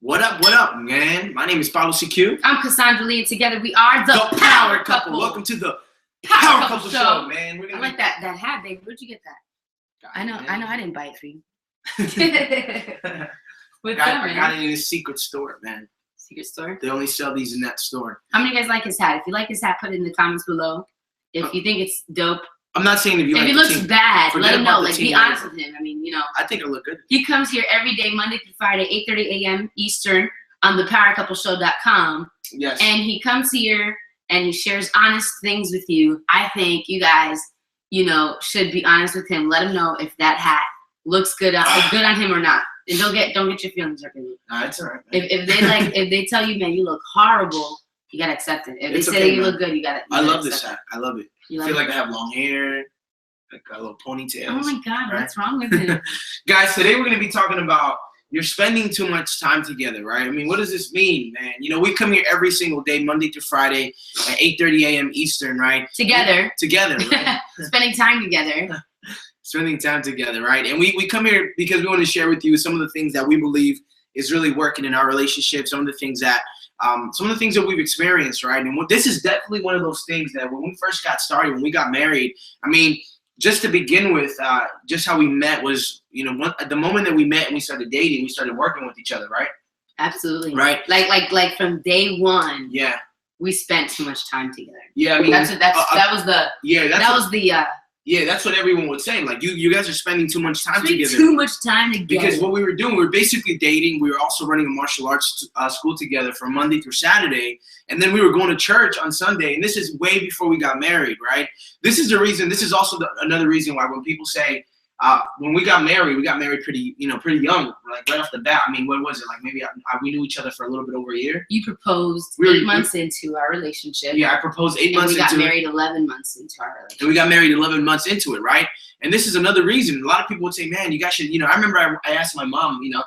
What up, man? My name is Paulo CQ. I'm Cassandra Lee, and together we are the Power Couple. Welcome to the Power Couple Show, man. I like that hat, babe. Where'd you get that? I know. I didn't buy it for you. I got it in a secret store, man. Secret store? They only sell these in that store. How many of you guys like his hat? If you like his hat, put it in the comments below. If you think it's dope. I'm not saying if you like he the looks team, bad, let him know. Like, be team, honest with him. I mean, you know. I think it'll look good. He comes here every day, Monday through Friday, 8:30 a.m. Eastern on thepowercoupleshow.com. Yes. And he comes here and he shares honest things with you. I think you guys, you know, should be honest with him. Let him know if that hat looks good on him or not. And don't get your feelings hurt. Nah, it's alright. If they tell you, man, you look horrible, you gotta accept it. If they say you look good, you gotta. I love this hat. I love it. I feel like I have long hair, like a little ponytail. Oh my God, right? What's wrong with him? Guys, today we're gonna be talking about you're spending too much time together, right? I mean, what does this mean, man? You know, we come here every single day, Monday through Friday, at 8:30 a.m. Eastern, right? Together, right? Spending time together. Spending time together, right? And we come here because we want to share with you some of the things that we believe is really working in our relationship, some of the things that we've experienced, right? And this is definitely one of those things that when we first got started, when we got married, I mean, just to begin with, just how we met was, you know, the moment that we met and we started dating, we started working with each other, right? Absolutely. Right. Like from day one. Yeah. We spent too much time together. Yeah, I mean, that's what everyone would say. Like, you guys are spending too much time together. Too much time together. Because what we were doing, we were basically dating. We were also running a martial arts school together from Monday through Saturday. And then we were going to church on Sunday. And this is way before we got married, right? This is the reason. This is also another reason why when people say, when we got married pretty young, like right off the bat. I mean, what was it? Like maybe we knew each other for a little bit over a year. You proposed 8 months into our relationship. Yeah, I proposed 8 months into it. And we got married 11 months into our relationship. And we got married 11 months into it, right? And this is another reason. A lot of people would say, man, you guys should, you know, I remember I asked my mom, you know, I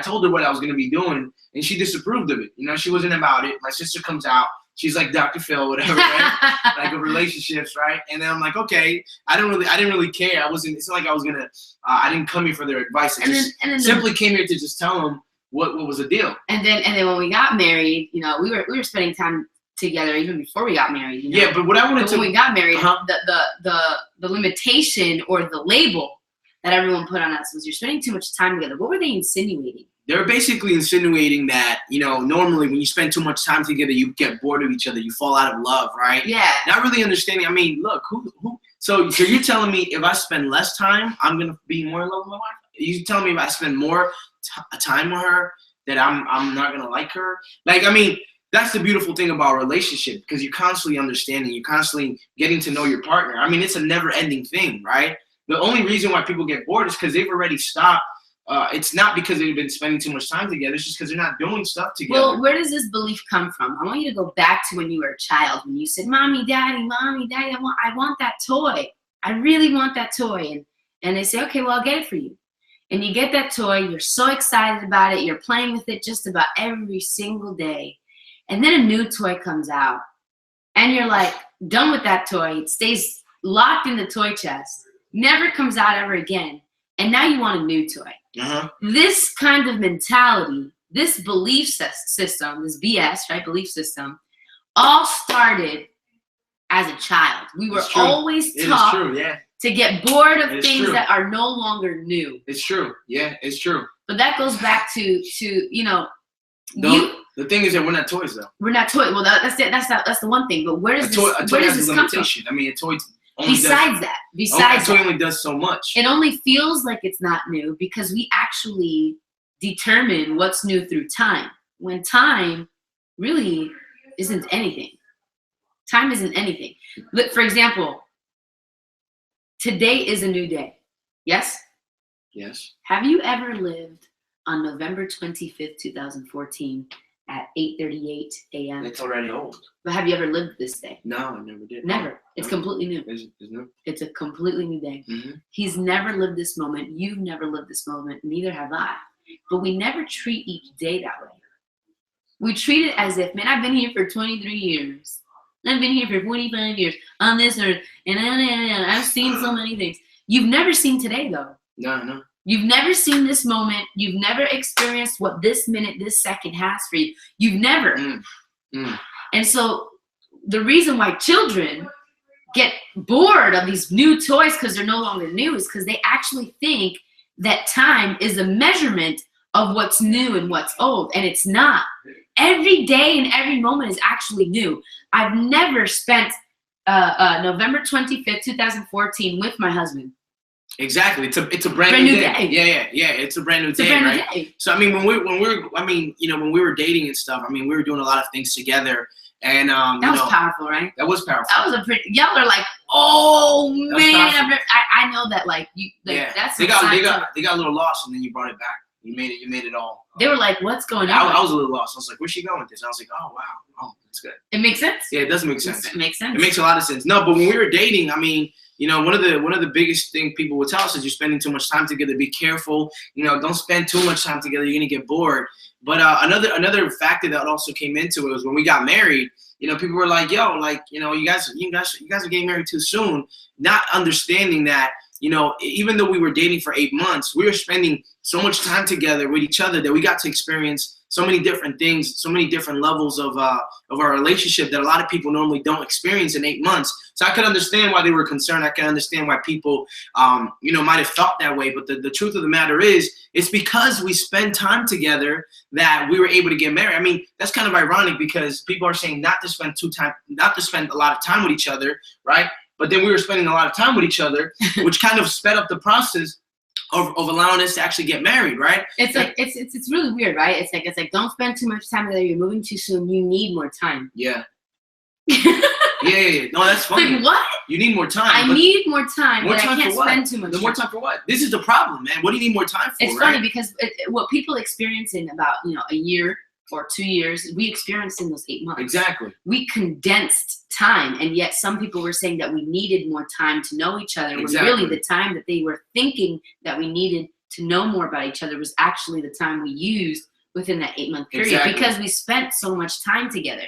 told her what I was going to be doing, and she disapproved of it. You know, she wasn't about it. My sister comes out. She's like Dr. Phil, whatever, right? Like of relationships, right? And then I'm like, okay, I didn't really care. It's not like I was gonna, I didn't come here for their advice. I simply came here to just tell them what was the deal. And then when we got married, you know, we were spending time together even before we got married. You know? Yeah, but what I wanted when we got married, the limitation or the label that everyone put on us was you're spending too much time together. What were they insinuating? They were basically insinuating that, you know, normally when you spend too much time together, you get bored of each other, you fall out of love, right? Yeah. Not really understanding. I mean, look, so you're telling me if I spend less time, I'm gonna be more in love with my wife? You telling me if I spend more time with her, that I'm not gonna like her? Like, I mean, that's the beautiful thing about a relationship, because you're constantly understanding, you're constantly getting to know your partner. I mean, it's a never-ending thing, right? The only reason why people get bored is because they've already stopped. It's not because they've been spending too much time together. It's just because they're not doing stuff together. Well, where does this belief come from? I want you to go back to when you were a child, when you said, Mommy, Daddy, I want that toy. I really want that toy. And they say, okay, well, I'll get it for you. And you get that toy. You're so excited about it. You're playing with it just about every single day. And then a new toy comes out. And you're like, done with that toy. It stays locked in the toy chest. Never comes out ever again. And now you want a new toy. Uh-huh. This kind of mentality, this belief system, this BS, right, belief system, all started as a child. We were always taught to get bored of things that are no longer new. It's true. Yeah, it's true. But that goes back to you know, the thing is that we're not toys, though. We're not toys. Well, that's the one thing. But where does this come from? I mean, a toy. Besides that, toy only does so much. It only feels like it's not new because we actually determine what's new through time. When time really isn't anything. Time isn't anything. Look, for example, today is a new day. Yes? Yes. Have you ever lived on November 25th, 2014 at 8:38 a.m.? It's already old. But have you ever lived this day? No, I never did. Never. It's completely new. It's new. It's a completely new day. Mm-hmm. He's never lived this moment. You've never lived this moment. Neither have I. But we never treat each day that way. We treat it as if, man, I've been here for 23 years. I've been here for 45 years on this earth. And I've seen so many things. You've never seen today, though. No. You've never seen this moment. You've never experienced what this minute, this second has for you. You've never. And so the reason why children get bored of these new toys because they're no longer new is because they actually think that time is a measurement of what's new and what's old, and it's not. Every day and every moment is actually new. I've never spent November 25th, 2014 with my husband. Exactly. It's a brand new day. Yeah. It's a brand new day, right? So I mean, when we were dating and stuff, I mean, we were doing a lot of things together, and that was powerful, right? That was powerful. That was a pretty. Y'all are like, oh man, I know that, like you. Like, yeah. That's they got a little lost, and then you brought it back. You made it all. They were like, what's going on? I was a little lost. I was like, where's she going with this? I was like, oh wow, oh that's good. It makes sense. Yeah, it does make sense. It makes sense. It makes a lot of sense. No, but when we were dating, I mean, one of the biggest things people would tell us is you're spending too much time together. Be careful. Don't spend too much time together. You're gonna get bored. But another factor that also came into it was when we got married. People were like, yo, like, you guys are getting married too soon, not understanding that, even though we were dating for 8 months, we were spending so much time together with each other that we got to experience so many different things, so many different levels of our relationship that a lot of people normally don't experience in 8 months. So I could understand why they were concerned. I can understand why people, might have thought that way. But the truth of the matter is, it's because we spend time together that we were able to get married. I mean, that's kind of ironic because people are saying not to spend a lot of time with each other, right? But then we were spending a lot of time with each other, which kind of sped up the process of allowing us to actually get married, right? It's like it's really weird, right? It's like don't spend too much time together. You're moving too soon. You need more time. Yeah. Yeah. No, that's funny. Like what? You need more time. I need more time. More time I can't for what? spend too much. More time for what? This is the problem, man. What do you need more time for? It's funny because what people experience in about a year or 2 years, we experienced in those 8 months. Exactly. We condensed time, and yet some people were saying that we needed more time to know each other. Exactly. When really the time that they were thinking that we needed to know more about each other was actually the time we used within that 8-month period. Exactly. Because we spent so much time together.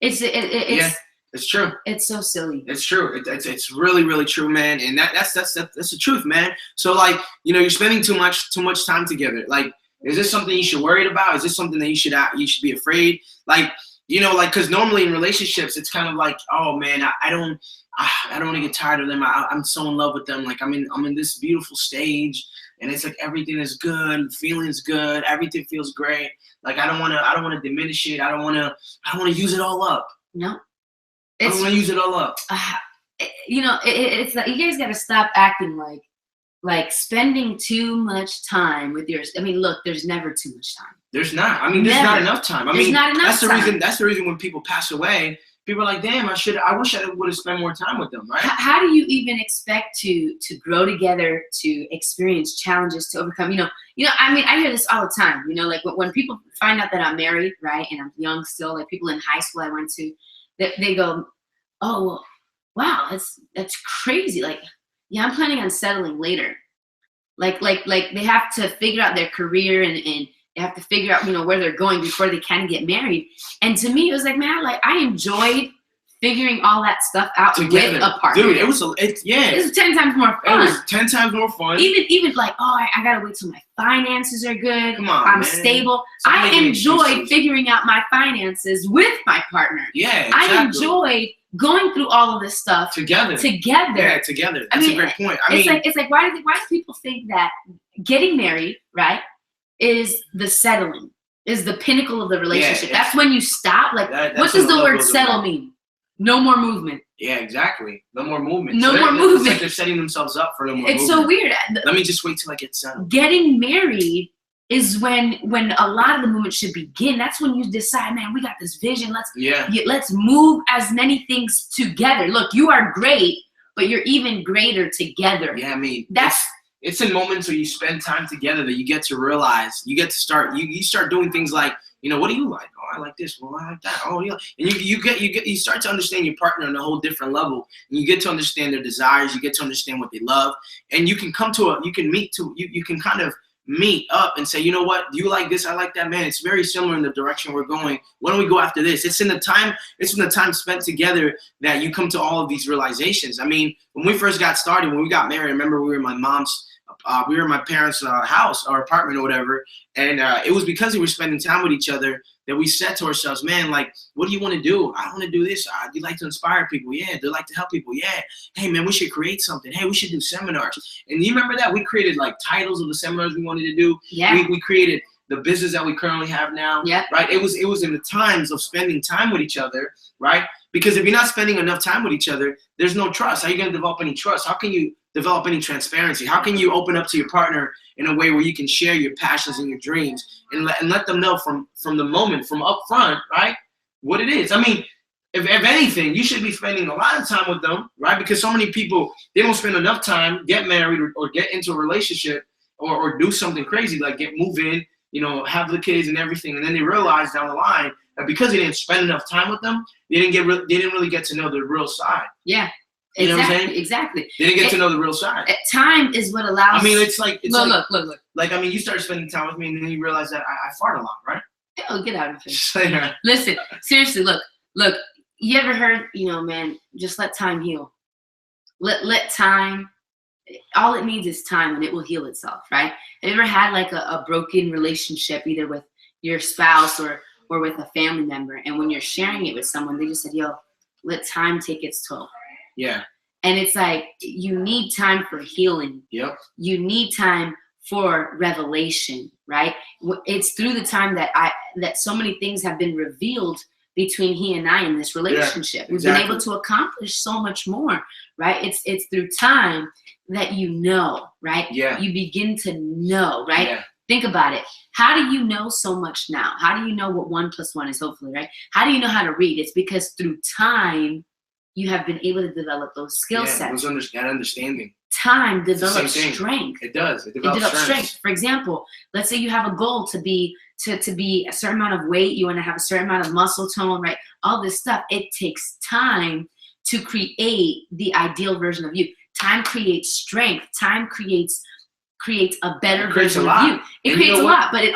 It's true. It's so silly. It's true. It's really, really true, man. And that's the truth, man. So like, you're spending too much time together. Like, is this something you should worry about? Is this something that you should be afraid? Like, because normally in relationships, it's kind of like, oh man, I don't want to get tired of them. I'm so in love with them. Like I'm in this beautiful stage, and it's like everything is good, feeling's good, everything feels great. Like I don't want to diminish it. I don't want to use it all up. No. I don't want to use it all up. It's like you guys got to stop acting like spending too much time with yours. I mean, look, there's never too much time. There's not. I mean, there's not enough time. There's not enough time. That's the reason when people pass away, people are like, damn, I wish I would have spent more time with them, right? How do you even expect to grow together, to experience challenges, to overcome? I mean, I hear this all the time. Like when people find out that I'm married, right, and I'm young still, like people in high school I went to, they go, oh, wow, that's crazy. Like, yeah, I'm planning on settling later. Like they have to figure out their career and they have to figure out, where they're going before they can get married. And to me, it was like, man, like I enjoyed figuring all that stuff out together with a partner. Dude, it was 10 times more fun. It was 10 times more fun. Even like, oh, I gotta wait till my finances are good. Come on, I'm man. stable. I enjoyed figuring out my finances with my partner. Yeah, exactly. I enjoyed going through all of this stuff together. Yeah, together. That's a great point. It's like why do people think that getting married, right, is the settling, is the pinnacle of the relationship? Yeah, that's when you stop. Like, what does the word settle mean? No more movement. Yeah, exactly. No more movement. No more movement. It's like they're setting themselves up for no more movement. It's so weird. Let me just wait till I get settled. Getting married is when a lot of the movement should begin. That's when you decide, man, we got this vision. Let's move as many things together. Look, you are great, but you're even greater together. Yeah, I mean, that's it's in moments where you spend time together that you get to realize, you get to start, you start doing things like, what do you like? Oh, I like this. Well, I like that. Oh, yeah. And you start to understand your partner on a whole different level. And you get to understand their desires. You get to understand what they love. And you can you can kind of meet up and say, you know what? Do you like this? I like that, man. It's very similar in the direction we're going. Why don't we go after this? It's in the time spent together that you come to all of these realizations. I mean, when we first got started, when we got married, I remember we were in my mom's we were in my parents' house or apartment or whatever, and it was because we were spending time with each other that we said to ourselves, man, like, what do you want to do? I want to do this. You like to inspire people. Yeah. They like to help people. Yeah. Hey, man, we should create something. Hey, we should do seminars. And you remember that? We created like titles of the seminars we wanted to do. Yeah. We created the business that we currently have now. Yeah. Right. It was in the times of spending time with each other. Right. Because if you're not spending enough time with each other, there's no trust. How are you going to develop any trust? How can you develop any transparency? How can you open up to your partner in a way where you can share your passions and your dreams and let them know from the moment, from up front, right, what it is? I mean, if anything, you should be spending a lot of time with them, right? Because so many people, they don't spend enough time, get married or get into a relationship or do something crazy like move in, you know, have the kids and everything, and then they realize down the line that because they didn't spend enough time with them, they didn't really get to know the real side. Yeah. You know what I'm Exactly. saying? Exactly. They didn't get to know the real side. Time is what allows. I mean, it's like Look. like I mean, you start spending time with me, and then you realize that I fart a lot, right? Oh, get out of here. Just like that. Listen, seriously, look. You ever heard, you know, man, just let time heal. Let time, all it needs is time and it will heal itself, right? Have you ever had like a broken relationship either with your spouse or with a family member, and when you're sharing it with someone, they just said, yo, let time take its toll. Yeah. And it's like, you need time for healing. Yep. You need time for revelation, right? It's through the time that so many things have been revealed between he and I in this relationship. Yeah, exactly. We've been able to accomplish so much more, right? It's through time that you know, right? Yeah. You begin to know, right? Yeah. Think about it. How do you know so much now? How do you know what 1 + 1 is, hopefully, right? How do you know how to read? It's because through time, you have been able to develop those skill sets. That understanding. Time It's the develops same thing. strength. It does. It It develops develops strength. strength. For example, let's say you have a goal to be a certain amount of weight, you want to have a certain amount of muscle tone, right? All this stuff. It takes time to create the ideal version of you. Time creates strength. Time creates a better creates version a lot. of you. It And creates you know a what? lot, but it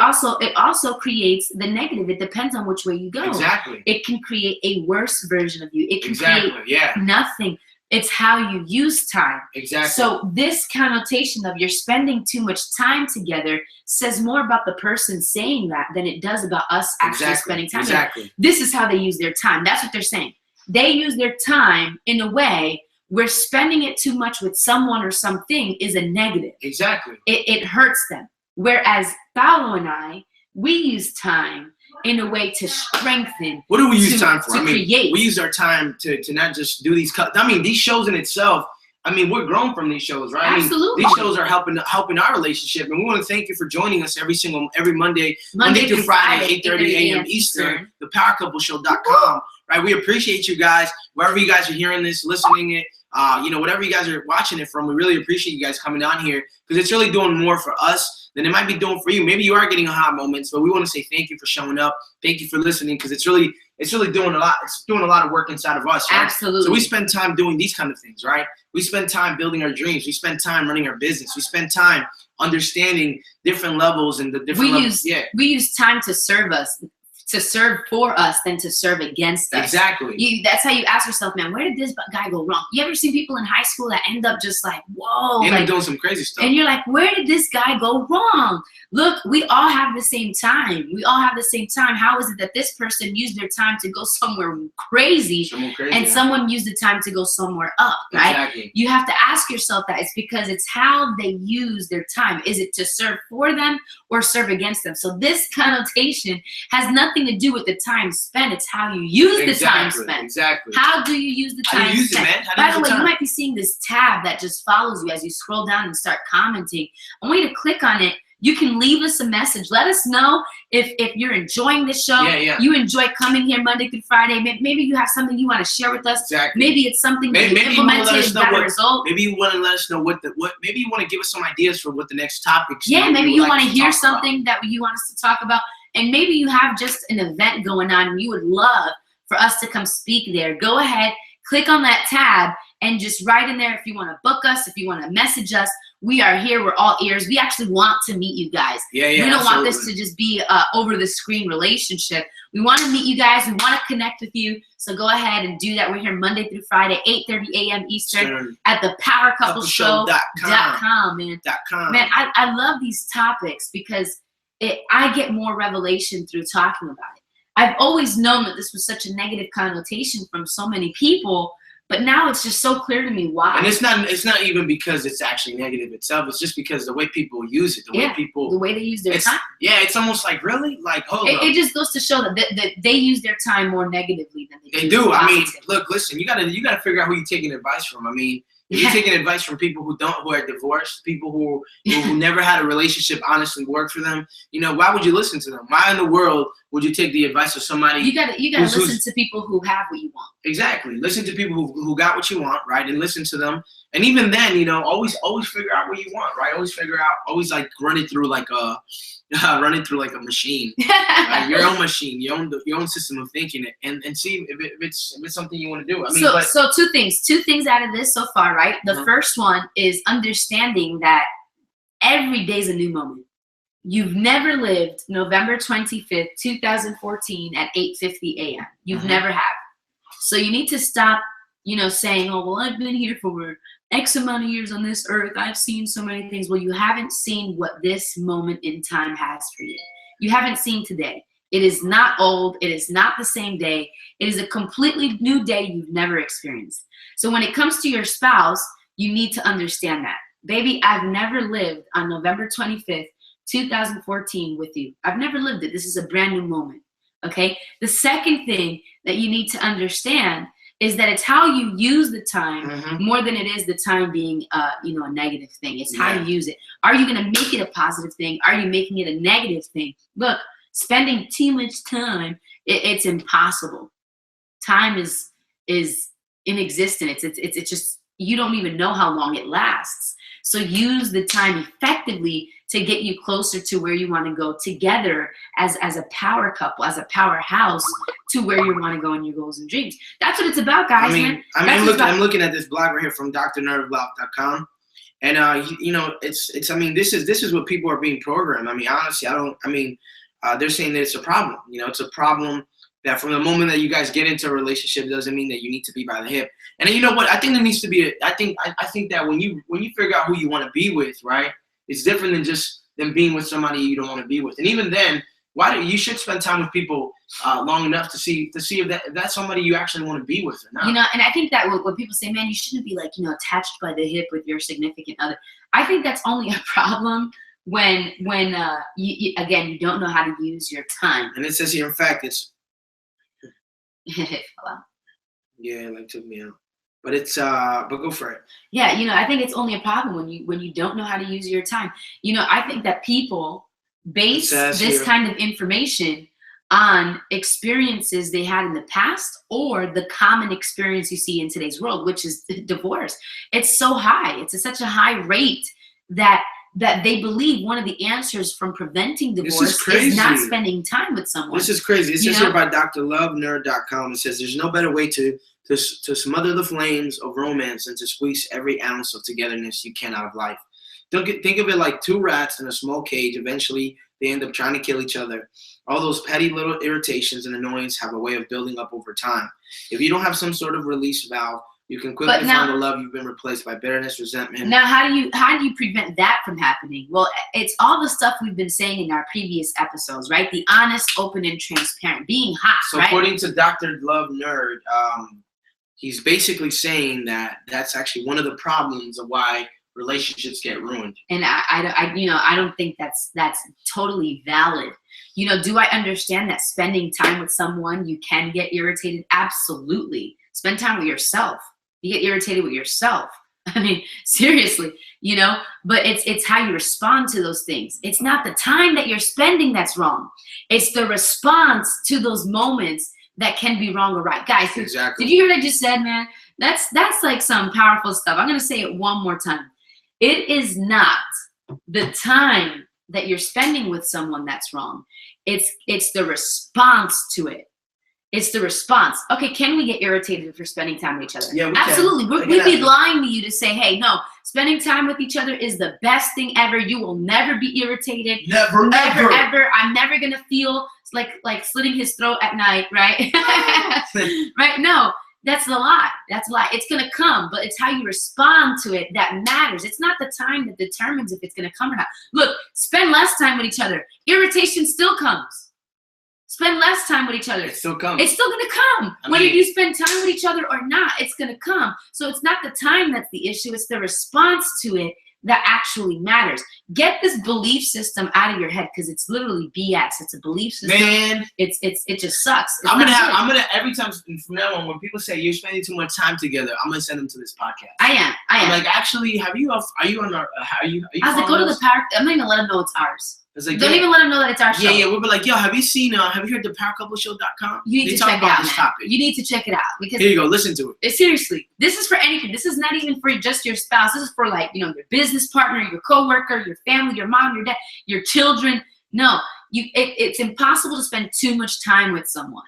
also creates the negative. It depends on which way you go. Exactly. It can create a worse version of you. It can Exactly. create Yeah. nothing. It's how you use time. Exactly. So this connotation of you're spending too much time together says more about the person saying that than it does about us actually spending time together. Exactly. This is how they use their time. That's what they're saying. They use their time in a way where spending it too much with someone or something is a negative. Exactly. It hurts them. Whereas Paulo and I, we use time in a way to strengthen. What do we use time for? To I mean, create. we use our time to not just do these cuts. I mean, these shows in itself, I mean, we're grown from these shows, right? Absolutely. I mean, these shows are helping our relationship, and we want to thank you for joining us every Monday through Friday, 8:30 a.m. Eastern, thepowercoupleshow.com. Right? We appreciate you guys, wherever you guys are hearing this, listening it, whatever you guys are watching it from. We really appreciate you guys coming on here because it's really doing more for us than it might be doing for you. Maybe you are getting aha moments, but we want to say thank you for showing up. Thank you for listening because it's really doing a lot. It's doing a lot of work inside of us. Right? Absolutely. So we spend time doing these kind of things, right? We spend time building our dreams. We spend time running our business. We spend time understanding different levels and the different levels. We use time to serve us, to serve for us than to serve against us. Exactly. That's how you ask yourself, man, where did this guy go wrong? You ever seen people in high school that end up just like, whoa. They end like, up doing some crazy stuff. and you're like, where did this guy go wrong? Look, we all have the same time. We all have the same time. How is it that this person used their time to go somewhere crazy and someone used the time to go somewhere up, right? Exactly. You have to ask yourself that. It's because it's how they use their time. Is it to serve for them or serve against them? So this connotation has nothing to do with the time spent. It's how you use the time spent. Exactly. How do you use the time How do you use spent? it, man? How do By you the use way, the you time? might be seeing this tab that just follows you as you scroll down and start commenting. I want you to click on it. You can leave us a message. Let us know if you're enjoying this show. Yeah. You enjoy coming here Monday through Friday. Maybe you have something you want to share with us. Exactly. Maybe it's something that you Maybe you wanna let implemented us and know got a what- result. Maybe you want to let us know what. Maybe you want to give us some ideas for what the next topics. Yeah, maybe would you like want to hear talk about. something that you want us to talk about. And maybe you have just an event going on and you would love for us to come speak there. Go ahead, click on that tab and just write in there if you want to book us, if you want to message us. We are here. We're all ears. We actually want to meet you guys. Yeah, we don't want this to just be over the screen relationship. We want to meet you guys. We want to connect with you. So go ahead and do that. We're here Monday through Friday, 8:30 a.m. Eastern at the PowerCoupleShow.com, man. Man, I love these topics because I get more revelation through talking about it. I've always known that this was such a negative connotation from so many people, but now it's just so clear to me why. And it's not even because it's actually negative itself. It's just because the way people use it, the way they use their time. Yeah, it's almost like, really? Like, hold up. It just goes to show that they use their time more negatively than they do. I mean, look, listen, you gotta figure out who you're taking advice from. I mean, if you're taking advice from people who are divorced, people who never had a relationship honestly work for them, why would you listen to them? Why in the world would you take the advice of somebody? You gotta listen to people who have what you want. Exactly. Listen to people who got what you want, right? And listen to them. And even then, always figure out what you want, right? Always like run it through like a machine, right? Your own machine, your own system of thinking, and see if it's something you want to do. I mean, so two things out of this so far, right? The first one is understanding that every day is a new moment. You've never lived November 25th, 2014 at 8:50 a.m. You've never have. So you need to stop, saying, oh, well, I've been here for X amount of years on this earth. I've seen so many things. Well, you haven't seen what this moment in time has for you. You haven't seen today. It is not old. It is not the same day. It is a completely new day you've never experienced. So when it comes to your spouse, you need to understand that. Baby, I've never lived on November 25th, 2014 with you. I've never lived it. This is a brand new moment, okay? The second thing that you need to understand is that it's how you use the time more than it is the time being a negative thing. It's how you use it. Are you going to make it a positive thing? Are you making it a negative thing? Look, spending too much time, it's impossible. Time is inexistent. It's just, you don't even know how long it lasts. So use the time effectively to get you closer to where you want to go together as a power couple, as a powerhouse, to where you want to go in your goals and dreams. That's what it's about, guys. I'm looking at this blog right here from drnerdlove.com, and this is what people are being programmed. I mean, honestly, they're saying that it's a problem. It's a problem that from the moment that you guys get into a relationship doesn't mean that you need to be by the hip. And you know what? I think there needs to be I think that when you figure out who you want to be with, right? It's different than being with somebody you don't want to be with. And even then, you should spend time with people long enough to see if that's somebody you actually want to be with or not. And I think that when people say, man, you shouldn't be attached by the hip with your significant other. I think that's only a problem when you don't know how to use your time. And it says here, in fact, it's Hello. Yeah, it took me out. But but go for it. Yeah, I think it's only a problem when you don't know how to use your time. I think that people base this kind of information on experiences they had in the past or the common experience you see in today's world, which is divorce. It's so high. It's at such a high rate that they believe one of the answers from preventing divorce is not spending time with someone. This is crazy. It says here by drlovenerd.com. It says there's no better way to smother the flames of romance than to squeeze every ounce of togetherness you can out of life. Think of it like two rats in a small cage. Eventually, they end up trying to kill each other. All those petty little irritations and annoyance have a way of building up over time. If you don't have some sort of release valve, you can quickly find a love you've been replaced by bitterness, resentment. Now, how do you prevent that from happening? Well, it's all the stuff we've been saying in our previous episodes, right? The honest, open, and transparent, being hot. So, according to Dr. Love Nerd, he's basically saying that that's actually one of the problems of why relationships get ruined. And I don't think that's totally valid. Do I understand that spending time with someone you can get irritated? Absolutely. Spend time with yourself. You get irritated with yourself. I mean, seriously, but it's how you respond to those things. It's not the time that you're spending that's wrong. It's the response to those moments that can be wrong or right. Guys, exactly. Did you hear what I just said, man? That's like some powerful stuff. I'm going to say it one more time. It is not the time that you're spending with someone that's wrong. It's the response to it. It's the response. Okay, can we get irritated if we're spending time with each other? Yeah, we absolutely. can. We'd be lying to you to say, hey, no, spending time with each other is the best thing ever. You will never be irritated. Never, ever. I'm never gonna feel like slitting his throat at night, right? Right? No, that's the lie. That's a lie. It's gonna come, but it's how you respond to it that matters. It's not the time that determines if it's gonna come or not. Look, spend less time with each other. Irritation still comes. Spend less time with each other. It still comes. It's still gonna come. Whether you spend time with each other or not, it's gonna come. So it's not the time that's the issue, it's the response to it that actually matters. Get this belief system out of your head because it's literally BS. It's a belief system. Man, it just sucks. I'm gonna every time from now on when people say you're spending too much time together, I'm gonna send them to this podcast. I am. I'm like, actually, are you on our? Are you? I was like, go to the park. I'm not even let them know it's ours. It's like, don't even let them know that it's our show. Yeah, we'll be like, yo, have you heard the PowerCoupleShow.com? You need to check it out, man. You need to check it out because here you go, listen to it. Seriously, this is for anything. This is not even for just your spouse. This is for your business partner, your coworker, your family, your mom, your dad, your children. No, it's impossible to spend too much time with someone.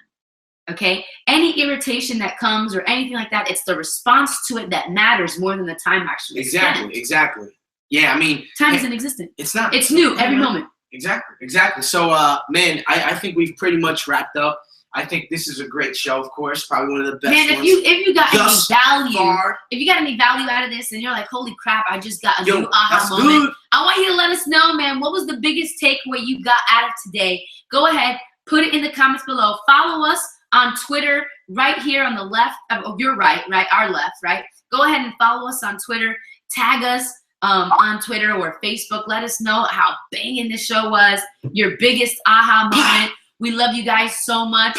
Okay, any irritation that comes or anything like that, it's the response to it that matters more than the time actually. Exactly. Yeah, I mean, time isn't existent. It's not. It's new every moment. Exactly. So, man, I think we've pretty much wrapped up. I think this is a great show, of course, probably one of the best. Man, if you got any value, if you got any value out of this, and you're like, holy crap, I just got a new aha moment. Good. I want you to let us know, man. What was the biggest takeaway you got out of today? Go ahead, put it in the comments below. Follow us on Twitter, right here on the left. Oh, your right, our left, right. Go ahead and follow us on Twitter. Tag us. On Twitter or Facebook. Let us know how banging this show was. Your biggest aha moment. We love you guys so much.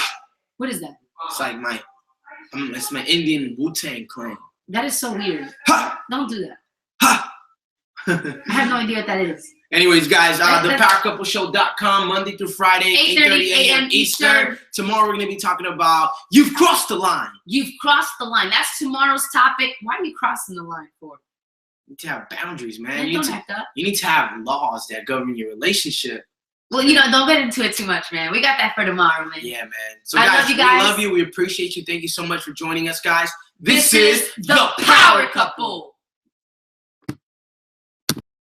What is that? It's like it's my Indian Wu-Tang Clan. That is so weird. Ha! Don't do that. Ha! I have no idea what that is. Anyways, guys, thepowercoupleshow.com, Monday through Friday, 8:30 a.m. Eastern. Tomorrow we're going to be talking about You've Crossed the Line. You've crossed the line. That's tomorrow's topic. Why are you crossing the line for? You need to have boundaries, man. You need to have laws that govern your relationship. Well, don't get into it too much, man. We got that for tomorrow, man. Yeah, man. So, guys, we love you. We appreciate you. Thank you so much for joining us, guys. This is The Power Couple.